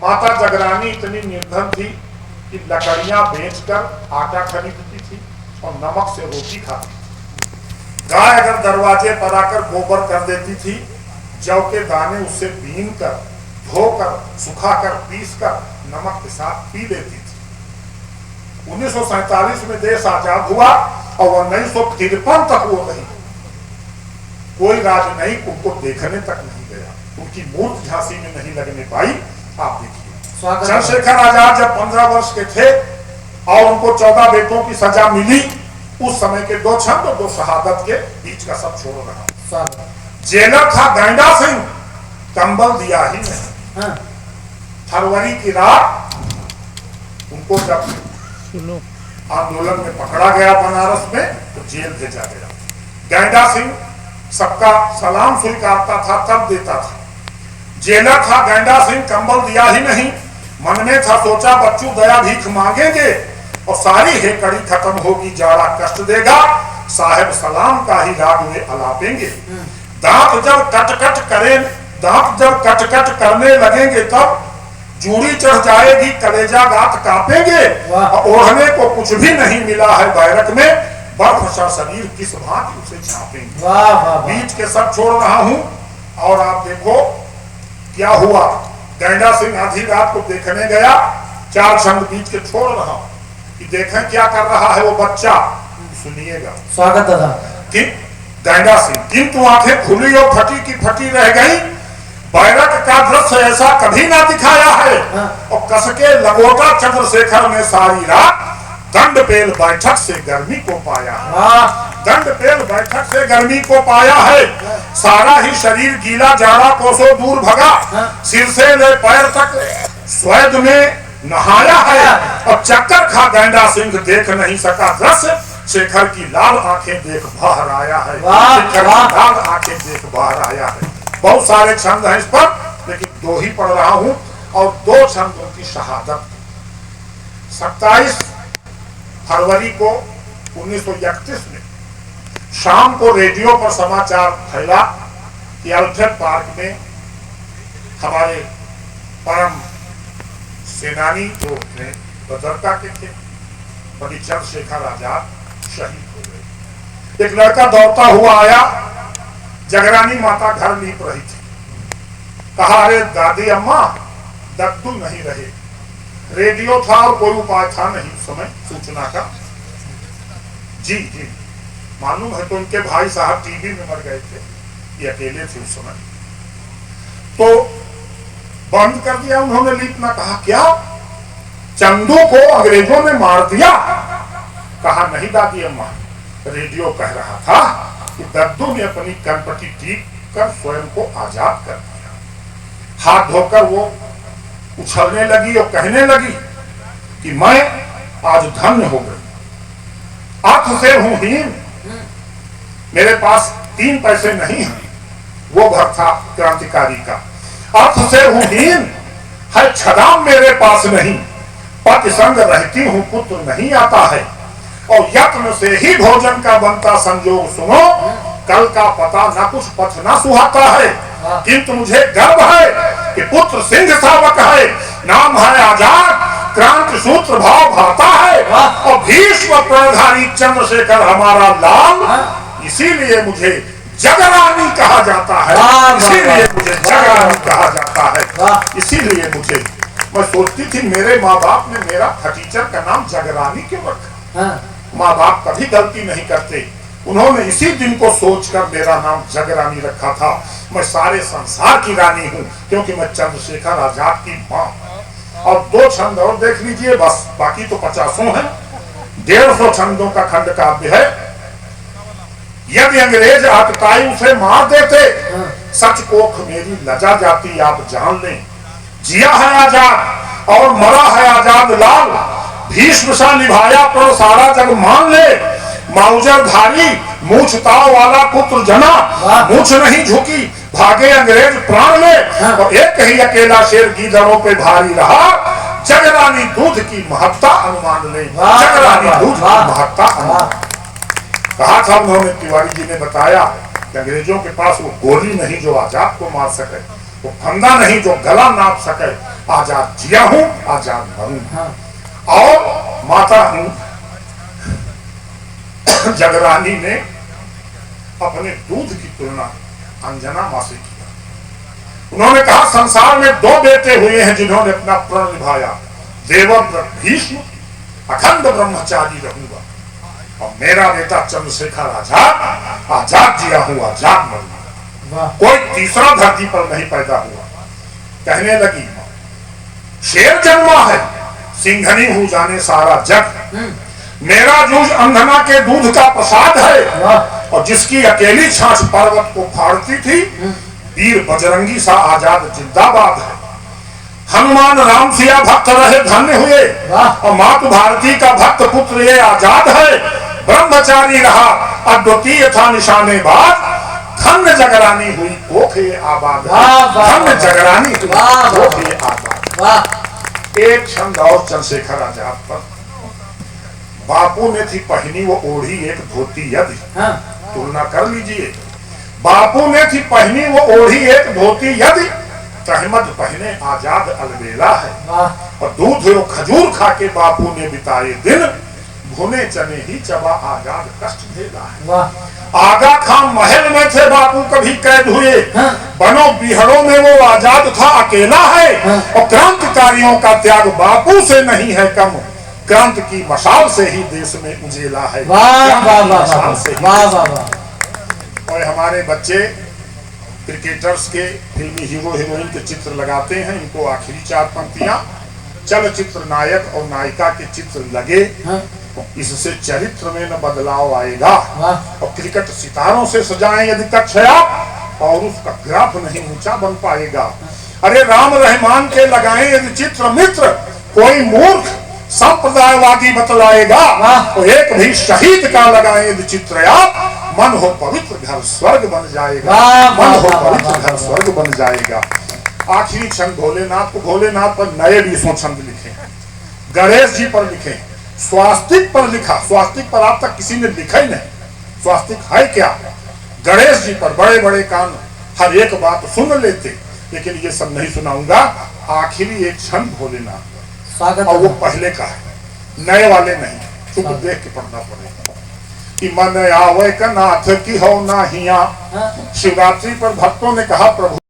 माता जगरानी इतनी निर्धन थी कि लकड़ियां बेचकर आटा खरीदती थी और नमक से रोटी खाती थी। गाय अगर दरवाजे पर आकर गोबर कर देती थी, जौ के दाने उससे बीन कर, धोकर, सुखाकर, पीसकर नमक के साथ पी लेती थी। 1947 में देश आजाद हुआ और 1953 तक वो रही। कोई राजनयिक उनको देखने तक नहीं गया, उनकी मूर्ति झांसी में नहीं लगने पाई। आप देखिए, चंद्रशेखर आजाद जब 15 वर्ष के थे और उनको 14 बेटों की सजा मिली, उस समय के 2 छंद और 2 शहादत के बीच का सब छोड़ रहा। जेलर था गैंडा सिंह, कंबल दिया ही नहीं। फरवरी की रात उनको जब आंदोलन में पकड़ा गया बनारस में, तो जेल भेजा गया। गैंडा सिंह सबका सलाम स्वीकारता था, तब देता था। जेलर था गैंडा सिंह, कंबल दिया ही नहीं। मन में था सोचा बच्चू दया भीख मांगेंगे और सारी हेकड़ी खत्म होगी, जाड़ा कष्ट देगा, साहेब सलाम का ही राग वे अलापेंगे। दांत जब कट करने लगेंगे, तब जूड़ी चढ़ जाएगी, कलेजा गात कांपेंगे। ओढ़ने को कुछ भी नहीं मिला है बैरक में, बर्फ सा शरीर किस भांति उसे झांपेंगे। बीच के सब छोड़ रहा हूं और आप देखो क्या हुआ। गैंडा सिंह आधी रात को देखने गया, 4 छंद बीच के छोड़ रहा हूं कि देखें क्या कर रहा है वो बच्चा। सुनिएगा। स्वागत दादा। कि गैंडा सिंह, किंतु आंखें खुली और फटी की फटी रह गई। बैरक का दृश्य ऐसा कभी ना दिखाया है। और कसके लगोटा चंद्रशेखर ने सारी रात, दंड पेल बैठक से गर्मी को पाया है। दंड पेल बैठक से गर्मी को पाया है। सारा ही शरीर गीला, जाड़ा कोसों दूर भगा, सिर से ले पैर तक स्वेद में नहाया है। और चक्कर खा गैंडा सिंह देख नहीं सका दृश्य, शेखर की लाल आंखें देख बाहर आया है। शेखर की लाल आंखें देख बाहर आया है। बहुत सारे छंद हैं इस पर, लेकिन 2 ही पढ़ रहा हूं और 2 छंद उनकी शहादत। 27 फरवरी को 1931 में शाम को रेडियो पर समाचार फैला कि अल्फ्रेड पार्क में हमारे परम सेनानी जो थे बदरता के थे, पंडित चंद्रशेखर आजाद शहीद हो गए। एक लड़का दौड़ता हुआ आया, जगरानी माता घर लीप रही थी। कहा, अरे दादी अम्मा, दद्दू नहीं रहे। रेडियो था और कोई उपाय था नहीं उस समय सूचना का। जी जी मालूम है। तो उनके भाई साहब टीबी में मर गए थे, ये अकेले थे उस समय। तो बंद कर दिया उन्होंने लीपना। कहा, क्या चंदू को अंग्रेजों ने मार दिया? कहा, नहीं दादी अम्मा, रेडियो कह रहा था कि दद्दू ने अपनी कनपटी टीप कर स्वयं को आजाद कर दिया। हाथ धोकर वो उछलने लगी और कहने लगी कि मैं आज धन्य हो गई। अर्थ से हूं हीन, मेरे पास 3 पैसे नहीं है। वो घर था क्रांतिकारी का। अर्थ से हूं हीन, है छदाम मेरे पास नहीं। पति संग रहती हूं, पुत्र नहीं आता है। और यत्न से ही भोजन का बनता संजोग सुनो, कल का पता न कुछ पथ न सुहाता है। किंतु मुझे गर्व है कि पुत्र सिंह सावक है, नाम है आजाद, क्रांति सूत्र भाव भाता है। और भीष्म प्रणधारी चंद्रशेखर हमारा लाल, इसीलिए मुझे जगरानी कहा जाता है। इसीलिए मुझे जगरानी कहा जाता है। इसीलिए मुझे, मैं सोचती थी मेरे माँ बाप ने मेरा फटीचर का नाम जगरानी क्यों रखा। माँ बाप कभी गलती नहीं करते, उन्होंने इसी दिन को सोचकर मेरा नाम जगरानी रखा था। मैं सारे संसार की रानी हूँ, क्योंकि मैं चंद्रशेखर आजाद की माँ। और 2 छंद और देख लीजिए, बस बाकी तो 50 हैं। 150 छंदों का खंड काव्य है। यदि अंग्रेज आतताई उसे मार देते, सच कोख मेरी लजा जाती आप जान लें। जिया है आजाद और मरा है आजाद लाल, भीष्म सा निभाया प्रण सारा जग मान ले। माउजर धारी मूछ ताव वाला पुत्र जना, मूछ नहीं झुकी भागे अंग्रेज प्राण ले। और एक ही अकेला शेर गीदड़ों पे भारी रहा, जगरानी दूध की महत्ता अनुमान ले। जगरानी दूध की महत्ता अनुमान। कहा था उन्होंने, तिवारी जी ने बताया कि अंग्रेजों के पास वो गोली नहीं जो आजाद को मार सके। वो फंदा नहीं जो गला नाप सके। आजाद जिया हूं, आजाद मरूं। और माता हूं जगरानी ने अपने दूध की तुलना अंजना माँ से किया। उन्होंने कहा संसार में दो बेटे हुए हैं जिन्होंने अपना प्रण निभाया, देवव्रत भीष्म, अखंड ब्रह्मचारी रहूंगा। और मेरा बेटा चंद्रशेखर आजाद, आजाद जिया हूं, आजाद मरूंगा। कोई तीसरा धरती पर नहीं पैदा हुआ। कहने लगी शेर जन्मा है, सिंघनी हूं जाने सारा जग। मेरा जूझ अंधना के दूध का प्रसाद है, और जिसकी अकेली छाछ पर्वत को फाड़ती थी, वीर बजरंगी सा आजाद जिंदाबाद है। हनुमान राम सिया भक्त रहे धन्य हुए, और मातु भारती का भक्त पुत्र ये आजाद है। ब्रह्मचारी रहा अद्वितीय था निशानेबाज, धन्य जगरानी हुई कोखे आबाद। धन्य जगरानी हुई कोखे आबाद। एक छंद और चंद्रशेखर आजाद पर। बापू ने थी पहनी वो ओढ़ी एक धोती यदि, तुलना कर लीजिए। बापू ने थी पहनी वो ओढ़ी एक धोती यदि, तहमद पहने आजाद अलबेला है। और दूध और खजूर खा के बापू ने बिताए दिन, भुने चने ही चबा आजाद कष्ट झेला है। आगा खां महल में थे बापू कभी कैद हुए, बनो बिहड़ों में वो आजाद था अकेला है। और क्रांतिकारियों का त्याग बापू से नहीं है कम, क्रांति की मशाल से ही देश में उजेला है। और हमारे बच्चे क्रिकेटर्स के फिल्मी हीरो हीरोइन के चित्र लगाते हैं, इनको आखिरी 4 पंक्तियां चलचित्र नायक और नायिका के चित्र लगे, इससे चरित्र में न बदलाव आएगा। और क्रिकेट सितारों से सजाएं यदि कक्षया, और उसका ग्राफ नहीं ऊंचा बन पाएगा। अरे राम रहमान के लगाएं यदि चित्र मित्र, कोई मूर्ख संप्रदायवादी बतलाएगा। तो एक भी शहीद का लगाएं यदि चित्र आप, मन हो पवित्र घर स्वर्ग बन जाएगा। मन हो पवित्र घर स्वर्ग बन जाएगा। आखिरी छंद भोलेनाथ को, भोलेनाथ पर नए 20 छंद लिखे, गणेश जी पर लिखे, स्वास्तिक पर लिखा। स्वास्तिक पर आप तक किसी ने लिखा ही नहीं, स्वास्तिक है क्या। गणेश जी पर बड़े बड़े कान, हर एक बात सुन लेते, लेकिन ये सब नहीं सुनाऊंगा। आखिरी एक छंद भोलेनाथ, और वो पहले का है, नए वाले नहीं, तुमको देख के पढ़ना पड़ेगा। कि मन आवे का नाथ की हो ना हिया। शिवरात्रि पर भक्तों ने कहा प्रभु